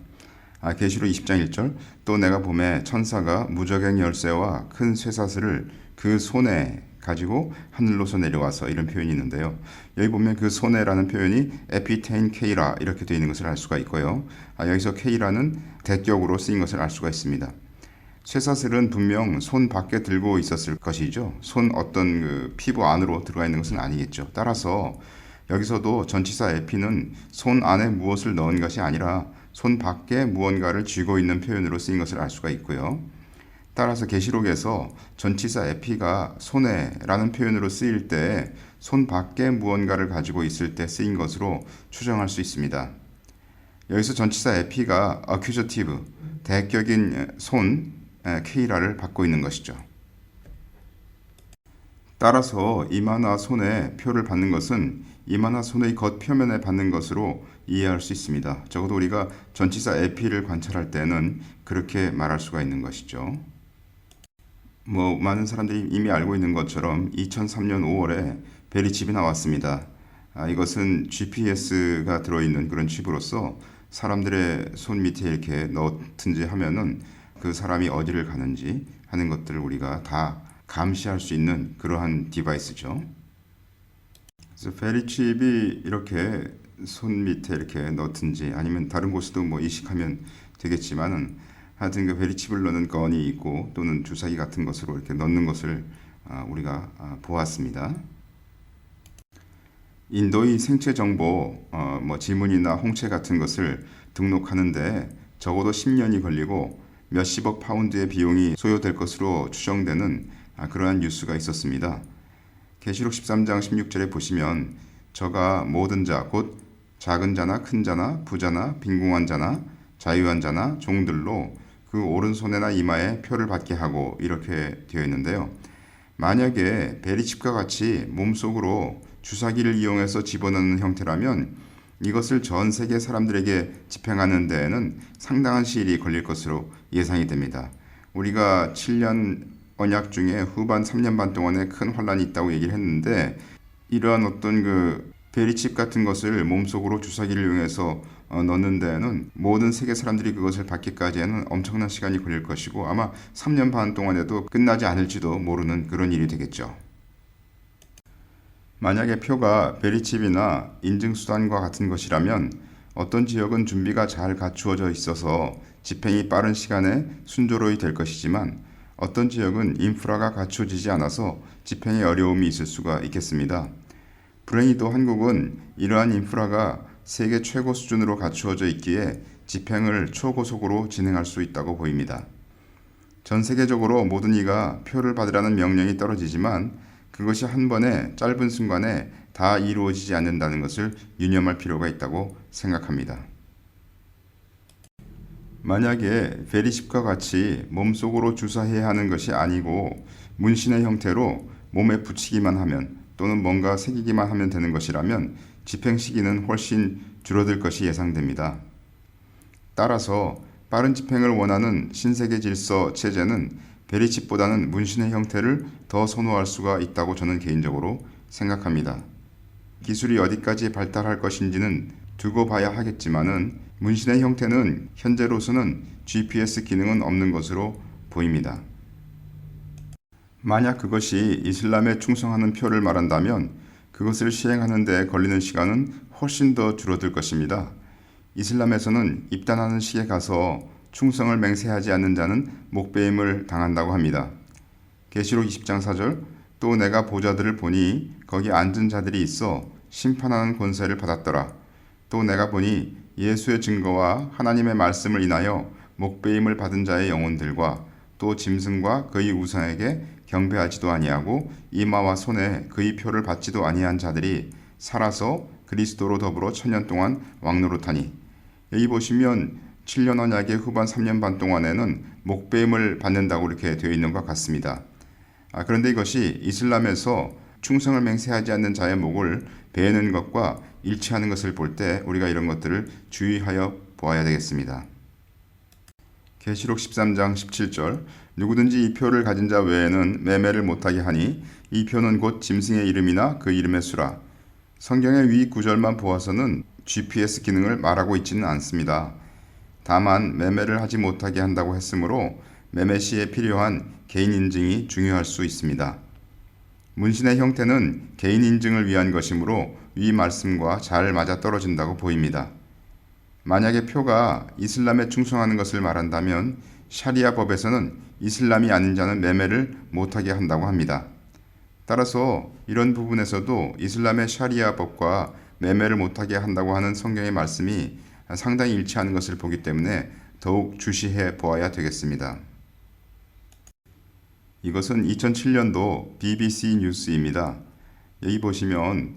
계시록 20장 1절 또 내가 보매 천사가 무저갱 열쇠와 큰 쇠사슬을 그 손에 가지고 하늘로서 내려와서 이런 표현이 있는데요. 여기 보면 그 손에라는 표현이 에피테인 케이라 이렇게 되어 있는 것을 알 수가 있고요. 여기서 케이라는 대격으로 쓰인 것을 알 수가 있습니다. 쇠사슬은 분명 손 밖에 들고 있었을 것이죠. 손 어떤 그 피부 안으로 들어가 있는 것은 아니겠죠. 따라서 여기서도 전치사 에피는 손 안에 무엇을 넣은 것이 아니라 손 밖에 무언가를 쥐고 있는 표현으로 쓰인 것을 알 수가 있고요. 따라서 계시록에서 전치사 에피가 손에라는 표현으로 쓰일 때 손 밖에 무언가를 가지고 있을 때 쓰인 것으로 추정할 수 있습니다. 여기서 전치사 에피가 accusative, 대격인 손, 케이라를 받고 있는 것이죠. 따라서 이마나 손에 표를 받는 것은 이마나 손의 겉표면에 받는 것으로 이해할 수 있습니다. 적어도 우리가 전치사 에피를 관찰할 때는 그렇게 말할 수가 있는 것이죠. 많은 사람들이 이미 알고 있는 것처럼 2003년 5월에 베리칩이 나왔습니다. 이것은 GPS가 들어있는 그런 칩으로서 사람들의 손 밑에 이렇게 넣든지 하면은 그 사람이 어디를 가는지 하는 것들을 우리가 다 감시할 수 있는 그러한 디바이스죠. 그래서 베리칩이 이렇게 손 밑에 이렇게 넣든지 아니면 다른 곳에도 이식하면 되겠지만은 하여튼 그 베리칩을 넣는 건이 있고 또는 주사기 같은 것으로 이렇게 넣는 것을 우리가 보았습니다. 인도의 생체 정보, 지문이나 홍채 같은 것을 등록하는데 적어도 10년이 걸리고 몇십억 파운드의 비용이 소요될 것으로 추정되는 그러한 뉴스가 있었습니다. 계시록 13장 16절에 보시면 저가 모든 자, 곧 작은 자나 큰 자나 부자나 빈궁한 자나 자유한 자나 종들로 그 오른손에나 이마에 표를 받게 하고 이렇게 되어 있는데요. 만약에 베리칩과 같이 몸속으로 주사기를 이용해서 집어넣는 형태라면 이것을 전 세계 사람들에게 집행하는 데에는 상당한 시일이 걸릴 것으로 예상이 됩니다. 우리가 7년 언약 중에 후반 3년 반 동안에 큰 환란이 있다고 얘기를 했는데, 이러한 어떤 베리칩 같은 것을 몸속으로 주사기를 이용해서 넣는 데에는 모든 세계 사람들이 그것을 받기까지에는 엄청난 시간이 걸릴 것이고, 아마 3년 반 동안에도 끝나지 않을지도 모르는 그런 일이 되겠죠. 만약에 표가 베리칩이나 인증수단과 같은 것이라면 어떤 지역은 준비가 잘 갖추어져 있어서 집행이 빠른 시간에 순조로이 될 것이지만, 어떤 지역은 인프라가 갖추어지지 않아서 집행에 어려움이 있을 수가 있겠습니다. 불행히도 한국은 이러한 인프라가 세계 최고 수준으로 갖추어져 있기에 집행을 초고속으로 진행할 수 있다고 보입니다. 전 세계적으로 모든 이가 표를 받으라는 명령이 떨어지지만 그것이 한 번에 짧은 순간에 다 이루어지지 않는다는 것을 유념할 필요가 있다고 생각합니다. 만약에 베리칩과 같이 몸속으로 주사해야 하는 것이 아니고 문신의 형태로 몸에 붙이기만 하면 또는 뭔가 새기기만 하면 되는 것이라면 집행 시기는 훨씬 줄어들 것이 예상됩니다. 따라서 빠른 집행을 원하는 신세계 질서 체제는 베리칩보다는 문신의 형태를 더 선호할 수가 있다고 저는 개인적으로 생각합니다. 기술이 어디까지 발달할 것인지는 두고 봐야 하겠지만은 문신의 형태는 현재로서는 GPS 기능은 없는 것으로 보입니다. 만약 그것이 이슬람에 충성하는 표를 말한다면 그것을 시행하는 데 걸리는 시간은 훨씬 더 줄어들 것입니다. 이슬람에서는 입단하는 시에 가서 충성을 맹세하지 않는 자는 목배임을 당한다고 합니다. 계시록 20장 4절, 또 내가 보좌들을 보니 거기 앉은 자들이 있어 심판하는 권세를 받았더라. 또 내가 보니 예수의 증거와 하나님의 말씀을 인하여 목배임을 받은 자의 영혼들과 또 짐승과 그의 우상에게 경배하지도 아니하고 이마와 손에 그의 표를 받지도 아니한 자들이 살아서 그리스도로 더불어 1000년 동안 왕노릇하니. 여기 보시면 7년 언약의 후반 3년 반 동안에는 목배임을 받는다고 이렇게 되어 있는 것 같습니다. 그런데 이것이 이슬람에서 충성을 맹세하지 않는 자의 목을 베는 것과 일치하는 것을 볼 때 우리가 이런 것들을 주의하여 보아야 되겠습니다. 계시록 13장 17절, 누구든지 이 표를 가진 자 외에는 매매를 못하게 하니 이 표는 곧 짐승의 이름이나 그 이름의 수라. 성경의 위 구절만 보아서는 GPS 기능을 말하고 있지는 않습니다. 다만 매매를 하지 못하게 한다고 했으므로 매매 시에 필요한 개인 인증이 중요할 수 있습니다. 문신의 형태는 개인 인증을 위한 것이므로 위 말씀과 잘 맞아떨어진다고 보입니다. 만약에 표가 이슬람에 충성하는 것을 말한다면 샤리아 법에서는 이슬람이 아닌 자는 매매를 못하게 한다고 합니다. 따라서 이런 부분에서도 이슬람의 샤리아 법과 매매를 못하게 한다고 하는 성경의 말씀이 상당히 일치하는 것을 보기 때문에 더욱 주시해 보아야 되겠습니다. 이것은 2007년도 BBC 뉴스입니다. 여기 보시면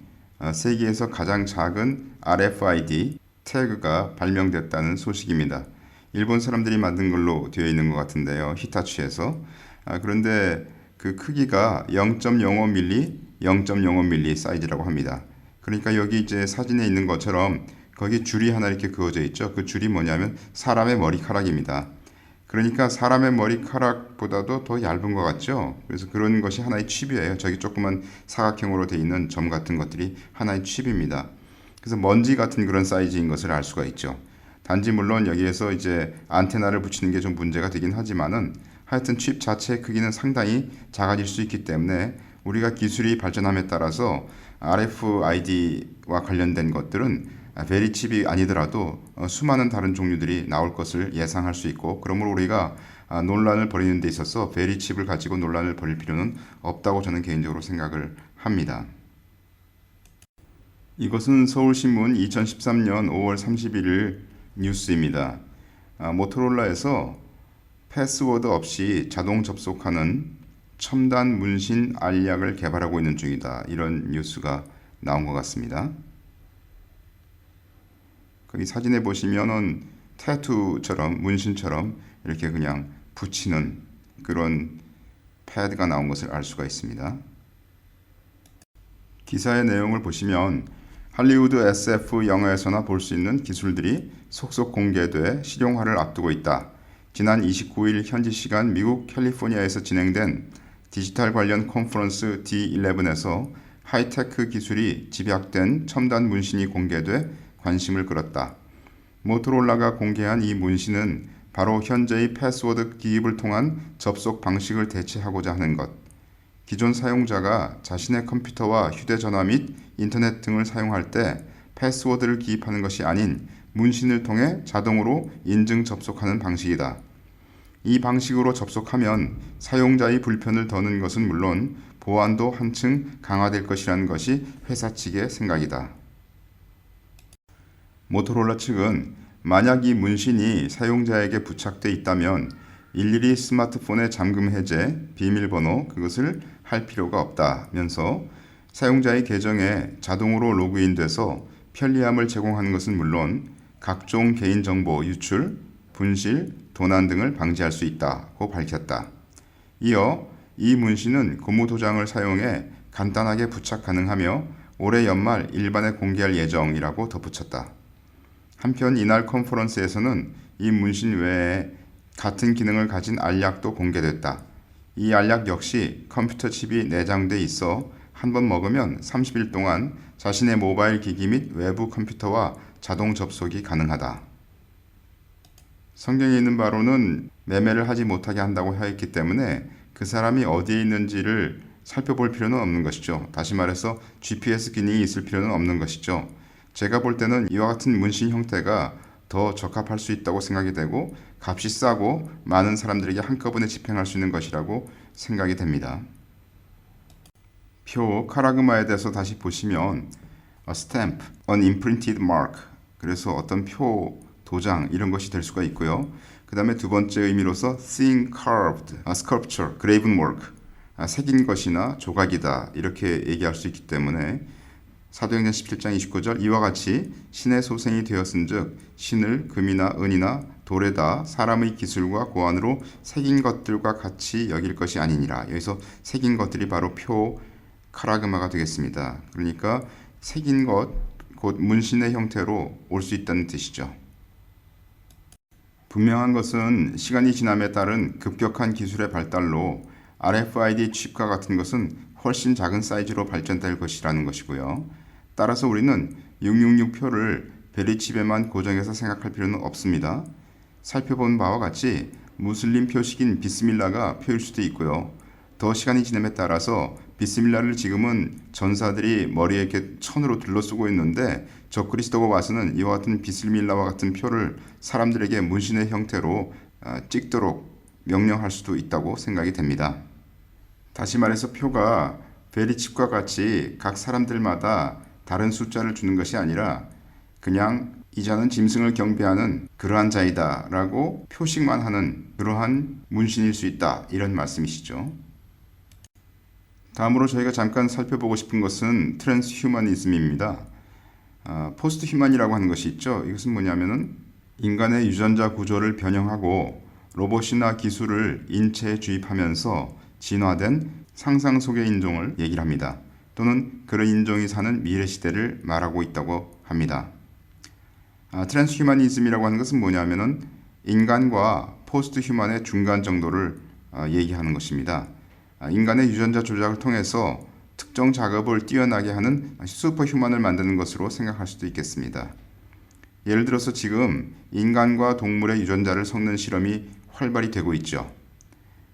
세계에서 가장 작은 RFID 태그가 발명됐다는 소식입니다. 일본 사람들이 만든 걸로 되어 있는 것 같은데요. 히타치에서. 그런데 그 크기가 0.05mm, 0.05mm 사이즈라고 합니다. 그러니까 여기 이제 사진에 있는 것처럼 거기 줄이 하나 이렇게 그어져 있죠. 그 줄이 뭐냐면 사람의 머리카락입니다. 그러니까 사람의 머리카락보다도 더 얇은 것 같죠. 그래서 그런 것이 하나의 칩이에요. 저기 조그만 사각형으로 되어 있는 점 같은 것들이 하나의 칩입니다. 그래서 먼지 같은 그런 사이즈인 것을 알 수가 있죠. 단지 물론 여기에서 이제 안테나를 붙이는 게 좀 문제가 되긴 하지만은 하여튼 칩 자체의 크기는 상당히 작아질 수 있기 때문에 우리가 기술이 발전함에 따라서 RFID와 관련된 것들은 베리칩이 아니더라도 수많은 다른 종류들이 나올 것을 예상할 수 있고, 그러므로 우리가 논란을 벌이는 데 있어서 베리칩을 가지고 논란을 벌일 필요는 없다고 저는 개인적으로 생각을 합니다. 이것은 서울신문 2013년 5월 31일 뉴스입니다. 모토로라에서 패스워드 없이 자동 접속하는 첨단 문신 알약을 개발하고 있는 중이다. 이런 뉴스가 나온 것 같습니다. 거기 사진에 보시면은 태투처럼 문신처럼 이렇게 그냥 붙이는 그런 패드가 나온 것을 알 수가 있습니다. 기사의 내용을 보시면 할리우드 SF 영화에서나 볼 수 있는 기술들이 속속 공개돼 실용화를 앞두고 있다. 지난 29일 현지 시간 미국 캘리포니아에서 진행된 디지털 관련 컨퍼런스 D11에서 하이테크 기술이 집약된 첨단 문신이 공개돼 관심을 끌었다. 모토로라가 공개한 이 문신은 바로 현재의 패스워드 기입을 통한 접속 방식을 대체하고자 하는 것. 기존 사용자가 자신의 컴퓨터와 휴대전화 및 인터넷 등을 사용할 때 패스워드를 기입하는 것이 아닌 문신을 통해 자동으로 인증 접속하는 방식이다. 이 방식으로 접속하면 사용자의 불편을 더는 것은 물론 보안도 한층 강화될 것이라는 것이 회사 측의 생각이다. 모토로라 측은 만약 이 문신이 사용자에게 부착돼 있다면 일일이 스마트폰의 잠금 해제, 비밀번호 그것을 할 필요가 없다면서 사용자의 계정에 자동으로 로그인돼서 편리함을 제공하는 것은 물론 각종 개인정보 유출, 분실, 도난 등을 방지할 수 있다고 밝혔다. 이어 이 문신은 고무도장을 사용해 간단하게 부착 가능하며 올해 연말 일반에 공개할 예정이라고 덧붙였다. 한편 이날 컨퍼런스에서는 이 문신 외에 같은 기능을 가진 알약도 공개됐다. 이 알약 역시 컴퓨터 칩이 내장돼 있어 한 번 먹으면 30일 동안 자신의 모바일 기기 및 외부 컴퓨터와 자동 접속이 가능하다. 성경에 있는 바로는 매매를 하지 못하게 한다고 하였기 때문에 그 사람이 어디에 있는지를 살펴볼 필요는 없는 것이죠. 다시 말해서 GPS 기능이 있을 필요는 없는 것이죠. 제가 볼 때는 이와 같은 문신 형태가 더 적합할 수 있다고 생각이 되고 값이 싸고 많은 사람들에게 한꺼번에 집행할 수 있는 것이라고 생각이 됩니다. 표 카라그마에 대해서 다시 보시면 a stamp, an imprinted mark 그래서 어떤 표, 도장 이런 것이 될 수가 있고요. 그 다음에 두 번째 의미로서 thin carved, a sculpture, graven work 새긴 것이나 조각이다 이렇게 얘기할 수 있기 때문에 사도행전 17장 29절 이와 같이 신의 소생이 되었은즉 신을 금이나 은이나 돌에다 사람의 기술과 고안으로 새긴 것들과 같이 여길 것이 아니니라. 여기서 새긴 것들이 바로 표 카라그마가 되겠습니다. 그러니까 새긴 것, 곧 문신의 형태로 올 수 있다는 뜻이죠. 분명한 것은 시간이 지남에 따른 급격한 기술의 발달로 RFID 칩과 같은 것은 훨씬 작은 사이즈로 발전될 것이라는 것이고요. 따라서 우리는 666표를 베리칩에만 고정해서 생각할 필요는 없습니다. 살펴본 바와 같이 무슬림 표식인 비스밀라가 표일 수도 있고요. 더 시간이 지남에 따라서 비스밀라를 지금은 전사들이 머리에 이렇게 천으로 둘러쓰고 있는데 적그리스도가 와서는 이와 같은 비스밀라와 같은 표를 사람들에게 문신의 형태로 찍도록 명령할 수도 있다고 생각이 됩니다. 다시 말해서 표가 베리칩과 같이 각 사람들마다 다른 숫자를 주는 것이 아니라 그냥 이 자는 짐승을 경배하는 그러한 자이다 라고 표식만 하는 그러한 문신일 수 있다 이런 말씀이시죠. 다음으로 저희가 잠깐 살펴보고 싶은 것은 트랜스휴머니즘입니다. 포스트 휴먼이라고 하는 것이 있죠. 이것은 뭐냐면은 인간의 유전자 구조를 변형하고 로봇이나 기술을 인체에 주입하면서 진화된 상상 속의 인종을 얘기를 합니다. 또는 그런 인종이 사는 미래 시대를 말하고 있다고 합니다. 트랜스휴머니즘이라고 하는 것은 뭐냐면은 인간과 포스트 휴먼의 중간 정도를 얘기하는 것입니다. 인간의 유전자 조작을 통해서 특정 작업을 뛰어나게 하는 슈퍼 휴먼을 만드는 것으로 생각할 수도 있겠습니다. 예를 들어서 지금 인간과 동물의 유전자를 섞는 실험이 활발히 되고 있죠.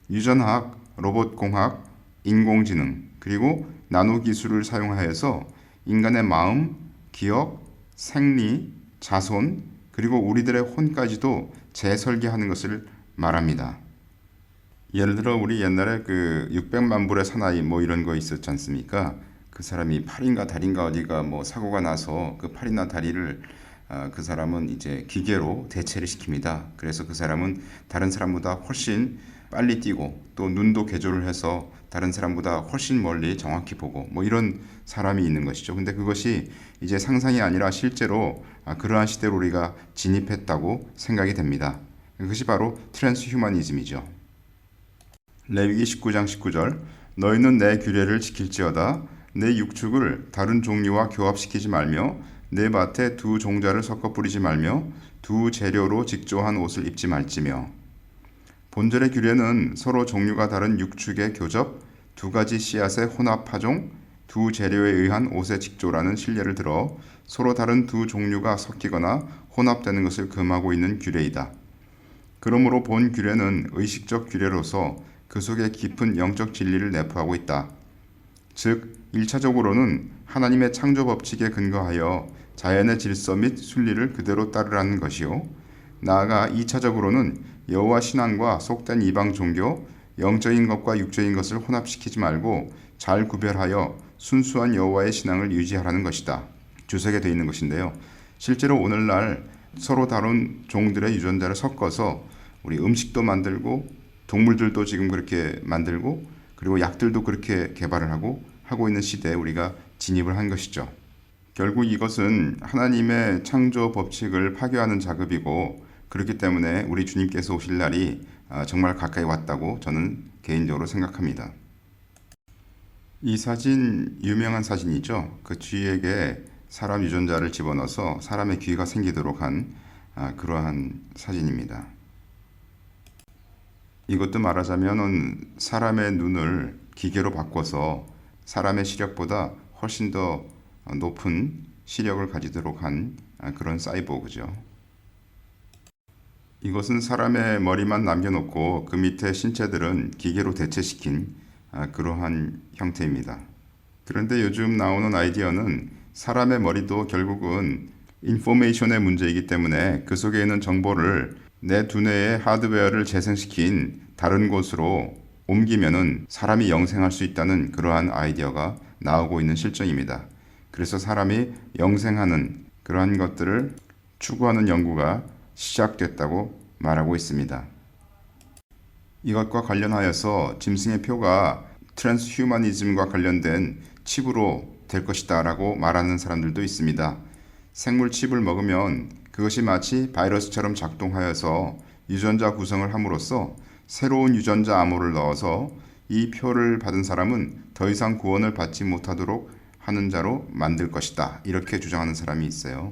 유전학, 로봇공학, 인공지능, 그리고 나노기술을 사용하여서 인간의 마음, 기억, 생리, 자손, 그리고 우리들의 혼까지도 재설계하는 것을 말합니다. 예를 들어 우리 옛날에 그 600만 불의 사나이 뭐 이런 거 있었지 않습니까? 그 사람이 팔인가 다리인가 어디가 뭐 사고가 나서 그 팔이나 다리를 그 사람은 이제 기계로 대체를 시킵니다. 그래서 그 사람은 다른 사람보다 훨씬 빨리 뛰고 또 눈도 개조를 해서 다른 사람보다 훨씬 멀리 정확히 보고 뭐 이런 사람이 있는 것이죠. 근데 그것이 이제 상상이 아니라 실제로 그러한 시대로 우리가 진입했다고 생각이 됩니다. 그것이 바로 트랜스휴머니즘이죠. 레위기 19장 19절 너희는 내 규례를 지킬지어다 내 육축을 다른 종류와 교합시키지 말며 내 밭에 두 종자를 섞어 뿌리지 말며 두 재료로 직조한 옷을 입지 말지며. 본절의 규례는 서로 종류가 다른 육축의 교접, 두 가지 씨앗의 혼합 파종, 두 재료에 의한 옷의 직조라는 실례를 들어 서로 다른 두 종류가 섞이거나 혼합되는 것을 금하고 있는 규례이다. 그러므로 본 규례는 의식적 규례로서 그 속에 깊은 영적 진리를 내포하고 있다. 즉, 1차적으로는 하나님의 창조 법칙에 근거하여 자연의 질서 및 순리를 그대로 따르라는 것이요. 나아가 2차적으로는 여호와 신앙과 속된 이방 종교, 영적인 것과 육적인 것을 혼합시키지 말고 잘 구별하여 순수한 여호와의 신앙을 유지하라는 것이다. 주석에 되어 있는 것인데요. 실제로 오늘날 서로 다른 종들의 유전자를 섞어서 우리 음식도 만들고 동물들도 지금 그렇게 만들고 그리고 약들도 그렇게 개발을 하고 있는 시대에 우리가 진입을 한 것이죠. 결국 이것은 하나님의 창조 법칙을 파괴하는 작업이고 그렇기 때문에 우리 주님께서 오실 날이 정말 가까이 왔다고 저는 개인적으로 생각합니다. 이 사진 유명한 사진이죠. 그 쥐에게 사람 유전자를 집어넣어서 사람의 귀가 생기도록 한 그러한 사진입니다. 이것도 말하자면 사람의 눈을 기계로 바꿔서 사람의 시력보다 훨씬 더 높은 시력을 가지도록 한 그런 사이보그죠. 이것은 사람의 머리만 남겨놓고 그 밑에 신체들은 기계로 대체시킨 그러한 형태입니다. 그런데 요즘 나오는 아이디어는 사람의 머리도 결국은 인포메이션의 문제이기 때문에 그 속에 있는 정보를 내 두뇌의 하드웨어를 재생시킨 다른 곳으로 옮기면은 사람이 영생할 수 있다는 그러한 아이디어가 나오고 있는 실정입니다. 그래서 사람이 영생하는 그러한 것들을 추구하는 연구가 시작됐다고 말하고 있습니다. 이것과 관련하여서 짐승의 표가 트랜스휴머니즘과 관련된 칩으로 될 것이다 라고 말하는 사람들도 있습니다. 생물 칩을 먹으면 그것이 마치 바이러스처럼 작동하여서 유전자 구성을 함으로써 새로운 유전자 암호를 넣어서 이 표를 받은 사람은 더 이상 구원을 받지 못하도록 하는 자로 만들 것이다. 이렇게 주장하는 사람이 있어요.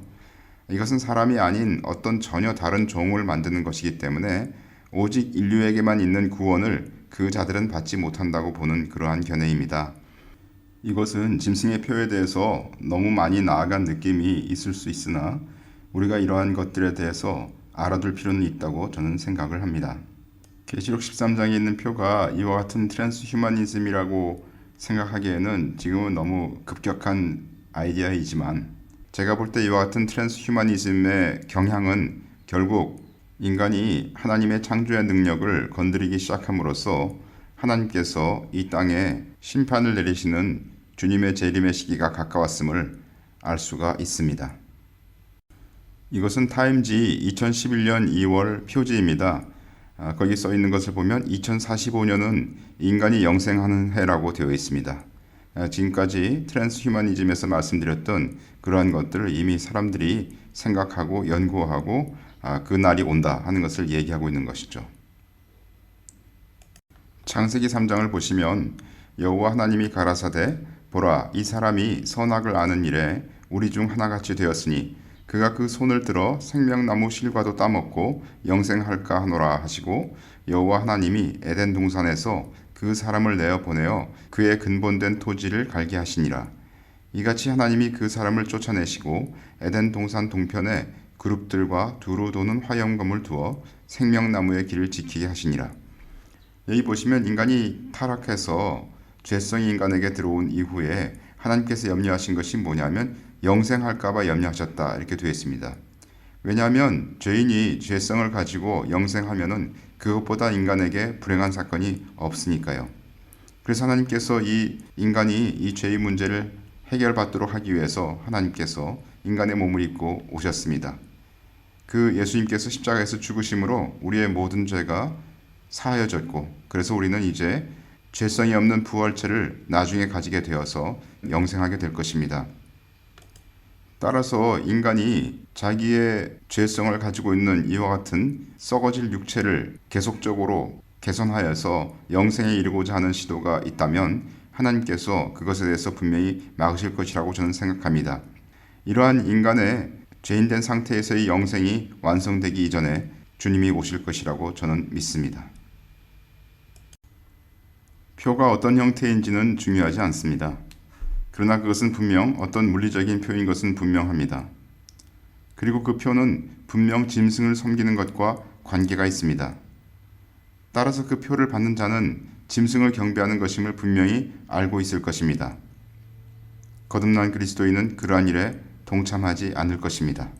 이것은 사람이 아닌 어떤 전혀 다른 종을 만드는 것이기 때문에 오직 인류에게만 있는 구원을 그 자들은 받지 못한다고 보는 그러한 견해입니다. 이것은 짐승의 표에 대해서 너무 많이 나아간 느낌이 있을 수 있으나 우리가 이러한 것들에 대해서 알아둘 필요는 있다고 저는 생각을 합니다. 계시록 13장에 있는 표가 이와 같은 트랜스휴머니즘이라고 생각하기에는 지금은 너무 급격한 아이디어이지만 제가 볼 때 이와 같은 트랜스휴머니즘의 경향은 결국 인간이 하나님의 창조의 능력을 건드리기 시작함으로써 하나님께서 이 땅에 심판을 내리시는 주님의 재림의 시기가 가까웠음을 알 수가 있습니다. 이것은 타임지 2011년 2월 표지입니다. 거기 써 있는 것을 보면 2045년은 인간이 영생하는 해라고 되어 있습니다. 지금까지 트랜스휴머니즘에서 말씀드렸던 그러한 것들을 이미 사람들이 생각하고 연구하고 그 날이 온다 하는 것을 얘기하고 있는 것이죠. 창세기 3장을 보시면 여호와 하나님이 가라사대 보라 이 사람이 선악을 아는 일에 우리 중 하나같이 되었으니 그가 그 손을 들어 생명나무 실과도 따먹고 영생할까 하노라 하시고 여호와 하나님이 에덴 동산에서 그 사람을 내어 보내어 그의 근본된 토지를 갈게 하시니라. 이같이 하나님이 그 사람을 쫓아내시고 에덴 동산 동편에 그룹들과 두루 도는 화염검을 두어 생명나무의 길을 지키게 하시니라. 여기 보시면 인간이 타락해서 죄성이 인간에게 들어온 이후에 하나님께서 염려하신 것이 뭐냐면 영생할까봐 염려하셨다 이렇게 되어 있습니다. 왜냐하면 죄인이 죄성을 가지고 영생하면은 그것보다 인간에게 불행한 사건이 없으니까요. 그래서 하나님께서 이 인간이 이 죄의 문제를 해결받도록 하기 위해서 하나님께서 인간의 몸을 입고 오셨습니다. 그 예수님께서 십자가에서 죽으심으로 우리의 모든 죄가 사하여졌고 그래서 우리는 이제 죄성이 없는 부활체를 나중에 가지게 되어서 영생하게 될 것입니다. 따라서 인간이 자기의 죄성을 가지고 있는 이와 같은 썩어질 육체를 계속적으로 개선하여서 영생에 이르고자 하는 시도가 있다면 하나님께서 그것에 대해서 분명히 막으실 것이라고 저는 생각합니다. 이러한 인간의 죄인된 상태에서의 영생이 완성되기 이전에 주님이 오실 것이라고 저는 믿습니다. 표가 어떤 형태인지는 중요하지 않습니다. 그러나 그것은 분명 어떤 물리적인 표인 것은 분명합니다. 그리고 그 표는 분명 짐승을 섬기는 것과 관계가 있습니다. 따라서 그 표를 받는 자는 짐승을 경배하는 것임을 분명히 알고 있을 것입니다. 거듭난 그리스도인은 그러한 일에 동참하지 않을 것입니다.